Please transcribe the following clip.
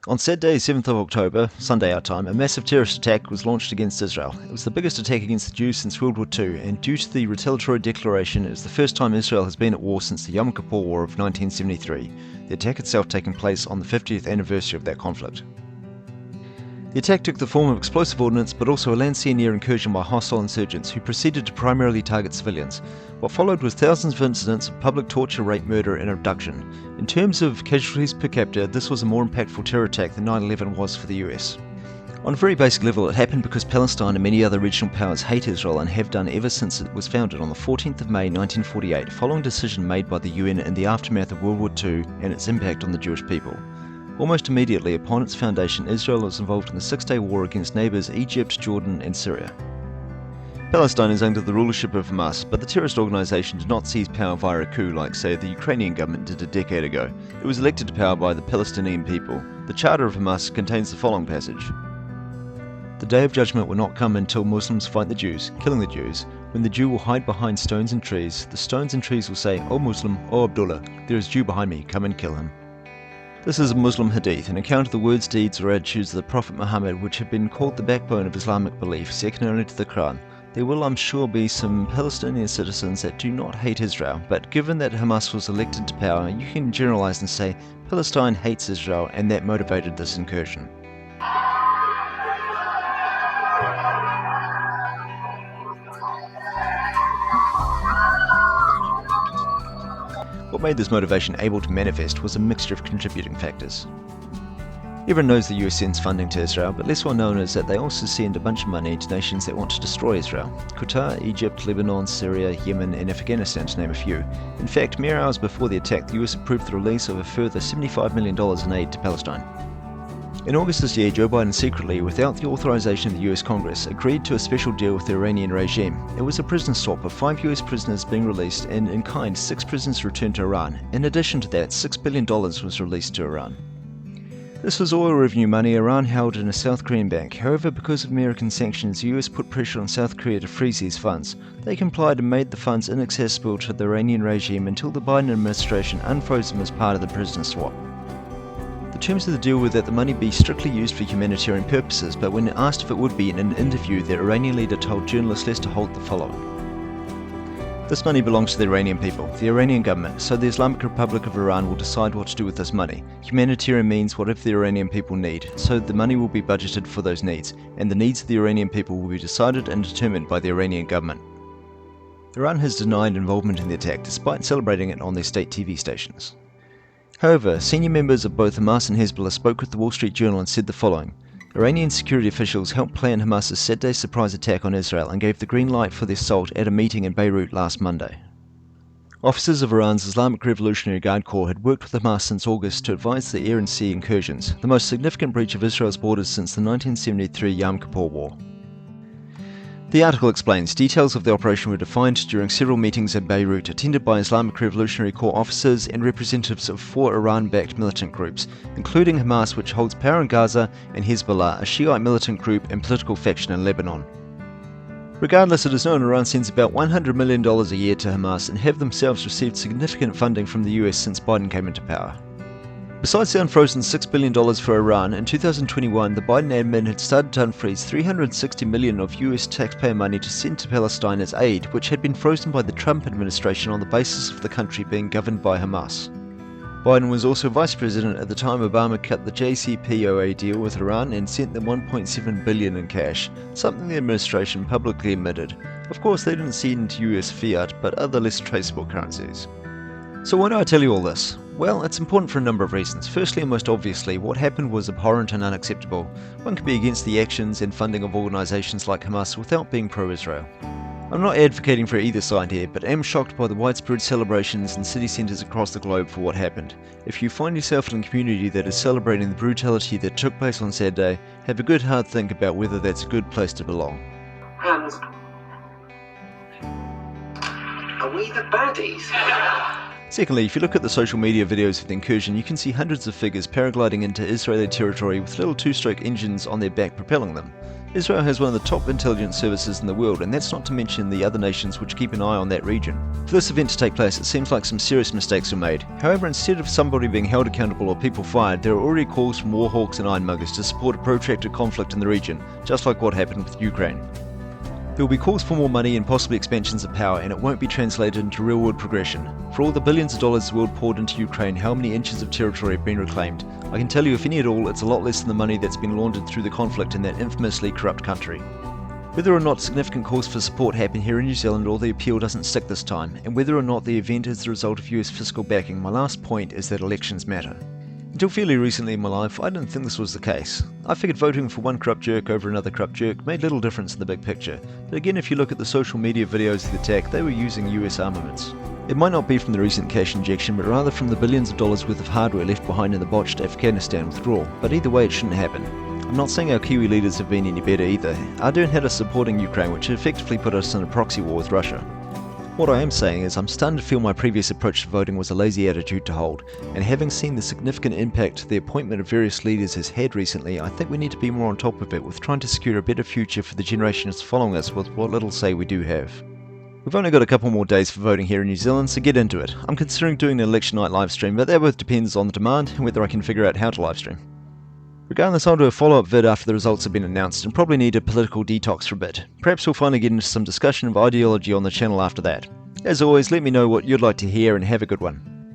On Saturday, 7th of October, Sunday our time, a massive terrorist attack was launched against Israel. It was the biggest attack against the Jews since World War II, and due to the retaliatory declaration, it is the first time Israel has been at war since the Yom Kippur War of 1973, the attack itself taking place on the 50th anniversary of that conflict. The attack took the form of explosive ordnance, but also a land-sea and air incursion by hostile insurgents who proceeded to primarily target civilians. What followed was thousands of incidents of public torture, rape, murder and abduction. In terms of casualties per capita, this was a more impactful terror attack than 9/11 was for the US. On a very basic level, it happened because Palestine and many other regional powers hate Israel and have done ever since it was founded on the 14th of May 1948, following a decision made by the UN in the aftermath of World War II and its impact on the Jewish people. Almost immediately upon its foundation, Israel was involved in the Six-Day War against neighbours Egypt, Jordan and Syria. Palestine is under the rulership of Hamas, but the terrorist organisation did not seize power via a coup like, say, the Ukrainian government did a decade ago. It was elected to power by the Palestinian people. The charter of Hamas contains the following passage. The day of judgment will not come until Muslims fight the Jews, killing the Jews. When the Jew will hide behind stones and trees, the stones and trees will say, O Muslim, O Abdullah, there is a Jew behind me, come and kill him. This is a Muslim hadith, an account of the words, deeds or attitudes of the Prophet Muhammad, which have been called the backbone of Islamic belief, second only to the Quran. There will, I'm sure, be some Palestinian citizens that do not hate Israel, but given that Hamas was elected to power, you can generalize and say Palestine hates Israel and that motivated this incursion. What made this motivation able to manifest was a mixture of contributing factors. Everyone knows the US sends funding to Israel, but less well known is that they also send a bunch of money to nations that want to destroy Israel. Qatar, Egypt, Lebanon, Syria, Yemen and Afghanistan to name a few. In fact, mere hours before the attack, the US approved the release of a further $75 million in aid to Palestine. In August this year, Joe Biden secretly, without the authorization of the US Congress, agreed to a special deal with the Iranian regime. It was a prison swap of 5 US prisoners being released and, in kind, 6 prisoners returned to Iran. In addition to that, $6 billion was released to Iran. This was oil revenue money Iran held in a South Korean bank. However, because of American sanctions, the US put pressure on South Korea to freeze these funds. They complied and made the funds inaccessible to the Iranian regime until the Biden administration unfroze them as part of the prison swap. The terms of the deal were that the money be strictly used for humanitarian purposes, but when asked if it would be in an interview, the Iranian leader told journalists Lester Holt the following. This money belongs to the Iranian people, the Iranian government, so the Islamic Republic of Iran will decide what to do with this money. Humanitarian means whatever the Iranian people need, so the money will be budgeted for those needs, and the needs of the Iranian people will be decided and determined by the Iranian government. Iran has denied involvement in the attack, despite celebrating it on their state TV stations. However, senior members of both Hamas and Hezbollah spoke with the Wall Street Journal and said the following. Iranian security officials helped plan Hamas's Saturday surprise attack on Israel and gave the green light for the assault at a meeting in Beirut last Monday. Officers of Iran's Islamic Revolutionary Guard Corps had worked with Hamas since August to advise the air and sea incursions, the most significant breach of Israel's borders since the 1973 Yom Kippur War. The article explains details of the operation were defined during several meetings in Beirut attended by Islamic Revolutionary Corps officers and representatives of 4 Iran-backed militant groups, including Hamas, which holds power in Gaza, and Hezbollah, a Shiite militant group and political faction in Lebanon. Regardless, it is known Iran sends about $100 million a year to Hamas and have themselves received significant funding from the US since Biden came into power. Besides the unfrozen $6 billion for Iran, in 2021 the Biden admin had started to unfreeze $360 million of US taxpayer money to send to Palestine as aid, which had been frozen by the Trump administration on the basis of the country being governed by Hamas. Biden was also vice president at the time Obama cut the JCPOA deal with Iran and sent them $1.7 billion in cash, something the administration publicly admitted. Of course, they didn't send US fiat, but other less traceable currencies. So why do I tell you all this? Well, it's important for a number of reasons. Firstly and most obviously, what happened was abhorrent and unacceptable. One can be against the actions and funding of organisations like Hamas without being pro-Israel. I'm not advocating for either side here, but am shocked by the widespread celebrations in city centres across the globe for what happened. If you find yourself in a community that is celebrating the brutality that took place on Saturday, have a good hard think about whether that's a good place to belong. Are we the baddies? Secondly, if you look at the social media videos of the incursion, you can see hundreds of figures paragliding into Israeli territory with little two-stroke engines on their back propelling them. Israel has one of the top intelligence services in the world, and that's not to mention the other nations which keep an eye on that region. For this event to take place, it seems like some serious mistakes were made. However, instead of somebody being held accountable or people fired, there are already calls from war hawks and ironmongers to support a protracted conflict in the region, just like what happened with Ukraine. There will be calls for more money and possibly expansions of power, and it won't be translated into real-world progression. For all the billions of dollars the world poured into Ukraine, how many inches of territory have been reclaimed? I can tell you, if any at all, it's a lot less than the money that's been laundered through the conflict in that infamously corrupt country. Whether or not significant calls for support happen here in New Zealand or the appeal doesn't stick this time, and whether or not the event is the result of US fiscal backing, my last point is that elections matter. Until fairly recently in my life, I didn't think this was the case. I figured voting for one corrupt jerk over another corrupt jerk made little difference in the big picture, but again, if you look at the social media videos of the attack, they were using US armaments. It might not be from the recent cash injection, but rather from the billions of dollars worth of hardware left behind in the botched Afghanistan withdrawal, but either way it shouldn't happen. I'm not saying our Kiwi leaders have been any better either. Ardern had us supporting Ukraine, which effectively put us in a proxy war with Russia. What I am saying is I'm starting to feel my previous approach to voting was a lazy attitude to hold, and having seen the significant impact the appointment of various leaders has had recently, I think we need to be more on top of it with trying to secure a better future for the generations following us with what little say we do have. We've only got a couple more days for voting here in New Zealand, so get into it. I'm considering doing an election night livestream, but that both depends on the demand and whether I can figure out how to livestream. Regardless, I'll do a follow-up vid after the results have been announced and probably need a political detox for a bit. Perhaps we'll finally get into some discussion of ideology on the channel after that. As always, let me know what you'd like to hear and have a good one.